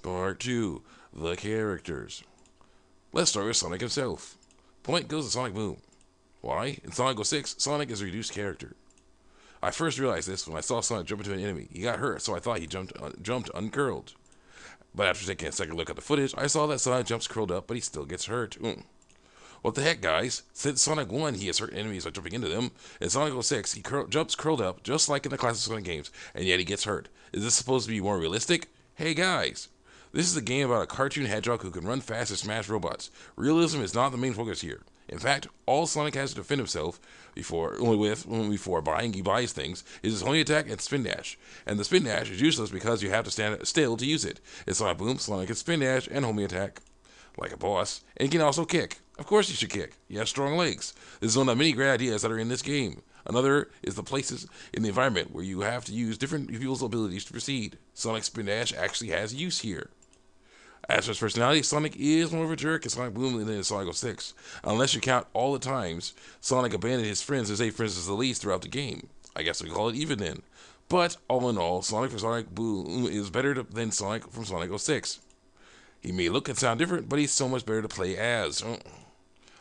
Part 2. The characters. Let's start with Sonic himself. Point goes to Sonic Boom. Why? In Sonic 06, Sonic is a reduced character. I first realized this when I saw Sonic jump into an enemy. He got hurt, so I thought he jumped uncurled. But after taking a second look at the footage, I saw that Sonic jumps curled up, but he still gets hurt. What the heck, guys? Since Sonic 1, he has hurt enemies by jumping into them. In Sonic 06, he jumps curled up, just like in the classic Sonic games, and yet he gets hurt. Is this supposed to be more realistic? Hey, guys. This is a game about a cartoon hedgehog who can run fast and smash robots. Realism is not the main focus here. In fact, all Sonic has to defend himself before he buys things is his homing attack and spin dash. And the spin dash is useless because you have to stand still to use it. In Sonic Boom, Sonic can spin dash and homing attack like a boss, and he can also kick. Of course he should kick. He has strong legs. This is one of the many great ideas that are in this game. Another is the places in the environment where you have to use different people's abilities to proceed. Sonic Spin Dash actually has use here. As for his personality, Sonic is more of a jerk in Sonic Boom than in Sonic 06. Unless you count all the times Sonic abandoned his friends and saved friends as the least throughout the game. I guess we call it even then. But, all in all, Sonic from Sonic Boom is better than Sonic from Sonic 06. He may look and sound different, but he's so much better to play as.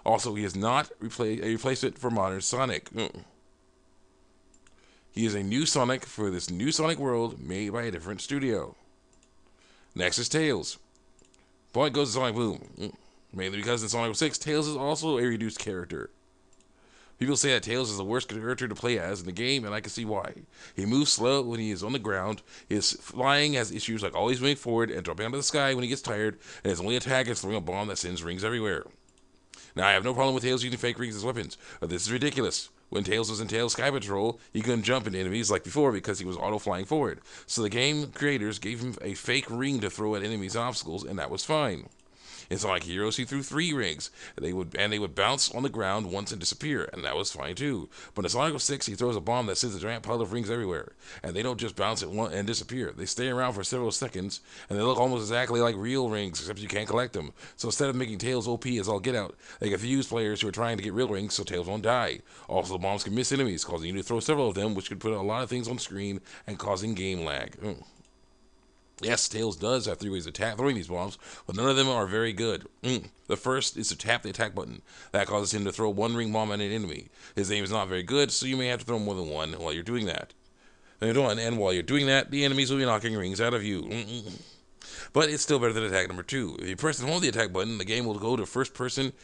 Also, he is not a replacement for modern Sonic. He is a new Sonic for this new Sonic world made by a different studio. Next is Tails. Point goes to Sonic Boom. Mainly because in Sonic 06, Tails is also a reduced character. People say that Tails is the worst character to play as in the game, and I can see why. He moves slow when he is on the ground, his flying has issues like always moving forward and dropping out of the sky when he gets tired, and his only attack is throwing a bomb that sends rings everywhere. Now, I have no problem with Tails using fake rings as weapons, but this is ridiculous. When Tails was in Tails Sky Patrol, he couldn't jump into enemies like before because he was auto-flying forward. So the game creators gave him a fake ring to throw at enemies and obstacles, and that was fine. In Sonic Heroes, he threw 3 rings. They would bounce on the ground once and disappear, and that was fine too. But in Sonic 06, he throws a bomb that sends a giant pile of rings everywhere, and they don't just bounce at one and disappear. They stay around for several seconds, and they look almost exactly like real rings, except you can't collect them. So instead of making Tails OP as all get out, they confuse players who are trying to get real rings so Tails won't die. Also, the bombs can miss enemies, causing you to throw several of them, which could put a lot of things on screen and causing game lag. Yes, Tails does have 3 ways of throwing these bombs, but none of them are very good. The first is to tap the attack button. That causes him to throw 1 ring bomb at an enemy. His aim is not very good, so you may have to throw more than 1 while you're doing that. And while you're doing that, the enemies will be knocking rings out of you. But it's still better than attack number 2. If you press and hold the attack button, the game will go to first person,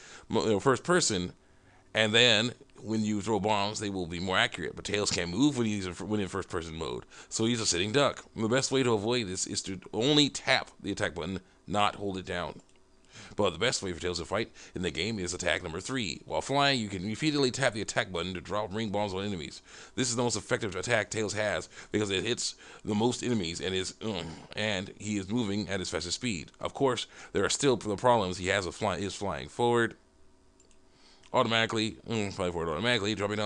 and then when you throw bombs, they will be more accurate. But Tails can't move when he's in first person mode, so he's a sitting duck. The best way to avoid this is to only tap the attack button, not hold it down. But the best way for Tails to fight in the game is attack number 3. While flying, you can repeatedly tap the attack button to drop ring bombs on enemies. This is the most effective attack Tails has because it hits the most enemies and he is moving at his fastest speed. Of course, there are still the problems he has with flying forward. Automatically, dropping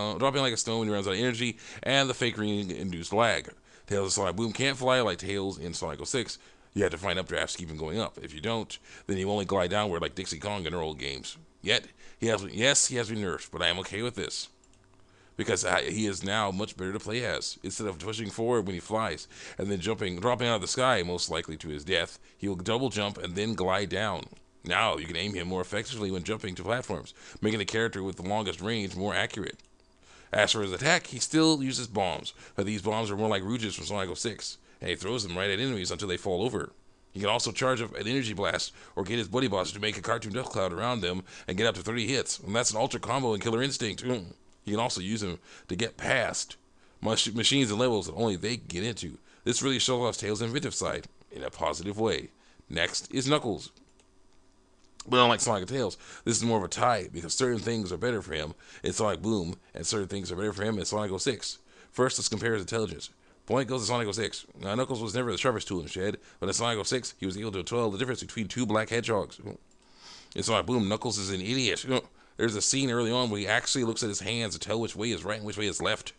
like a stone when he runs out of energy, and the fake ring-induced lag. Tails in Sonic Boom can't fly like Tails in Sonic 06. You have to find updrafts to keep him going up. If you don't, then he will only glide downward like Dixie Kong in her old games. Yet, he has been nerfed, but I am okay with this. Because he is now much better to play as. Instead of pushing forward when he flies, and then dropping out of the sky, most likely to his death, he will double jump and then glide down. Now you can aim him more effectively when jumping to platforms, making the character with the longest range more accurate. As for his attack, he still uses bombs, but these bombs are more like Rouges from Sonic 06, and he throws them right at enemies until they fall over. He can also charge up an energy blast, or get his buddy boss to make a cartoon dust cloud around them and get up to 30 hits, and that's an ultra combo in Killer Instinct. He can also use them to get past machines and levels that only they can get into. This really shows off Tails' inventive side, in a positive way. Next is Knuckles. But unlike Sonic and Tails, this is more of a tie because certain things are better for him in Sonic Boom and certain things are better for him in Sonic 06. First, let's compare his intelligence. Point goes to Sonic 06. Now, Knuckles was never the sharpest tool in the shed, but in Sonic 06, he was able to tell the difference between 2 black hedgehogs. In Sonic Boom, Knuckles is an idiot. There's a scene early on where he actually looks at his hands to tell which way is right and which way is left.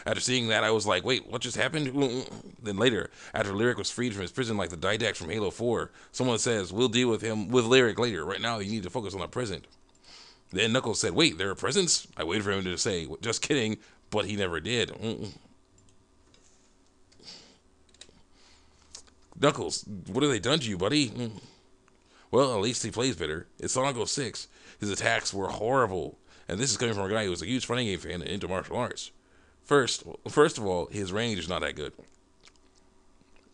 After seeing that, I was like, wait, what just happened? Then later, after Lyric was freed from his prison like the Didact from Halo 4, someone says, we'll deal with Lyric later. Right now, you need to focus on the present. Then Knuckles said, wait, there are presents? I waited for him to say, just kidding, but he never did. Knuckles, what have they done to you, buddy? Well, at least he plays better. In Sonic 06, his attacks were horrible. And this is coming from a guy who was a huge fighting game fan and into martial arts. First of all, his range is not that good.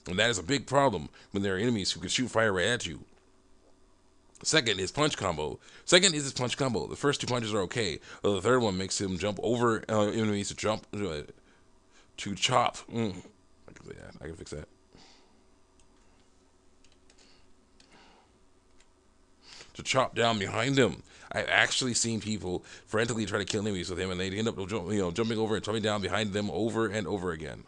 And that is a big problem when there are enemies who can shoot fire right at you. Second, his punch combo. Second is his punch combo. The first two punches are okay. The third one makes him jump over enemies to chop. I can fix that. To chop down behind him. I've actually seen people frantically try to kill enemies with him, and they end up jumping over and chopping down behind them over and over again.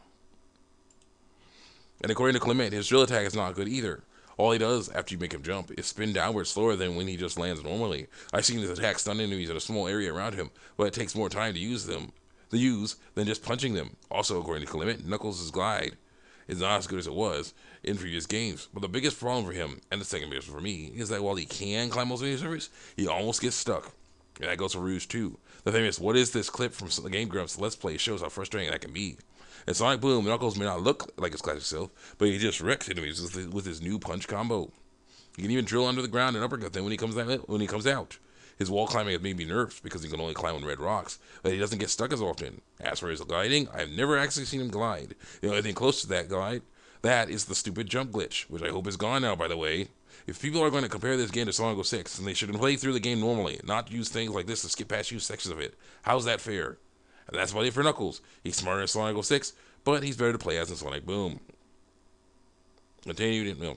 And according to Clement, his drill attack is not good either. All he does after you make him jump is spin downward slower than when he just lands normally. I've seen his attack stun enemies in a small area around him, but it takes more time to use than just punching them. Also, according to Clement, Knuckles' glide is not as good as it was in previous games. But the biggest problem for him, and the second biggest for me, is that while he can climb most of the surface, he almost gets stuck. And that goes for Rouge too. The famous "What is this" clip from the Game Grumps Let's Play shows how frustrating that can be. In Sonic Boom, Knuckles may not look like his classic self, but he just wrecks enemies with his new punch combo. He can even drill under the ground and uppercut them when he comes out. His wall climbing has made me nerfed because he can only climb on red rocks, but he doesn't get stuck as often. As for his gliding, I've never actually seen him glide. The only thing close to that glide, that is the stupid jump glitch, which I hope is gone now, by the way. If people are going to compare this game to Sonic 06, then they should play through the game normally, not use things like this to skip past huge sections of it. How's that fair? And that's about it for Knuckles. He's smarter in Sonic 06, but he's better to play as in Sonic Boom. Continue. No,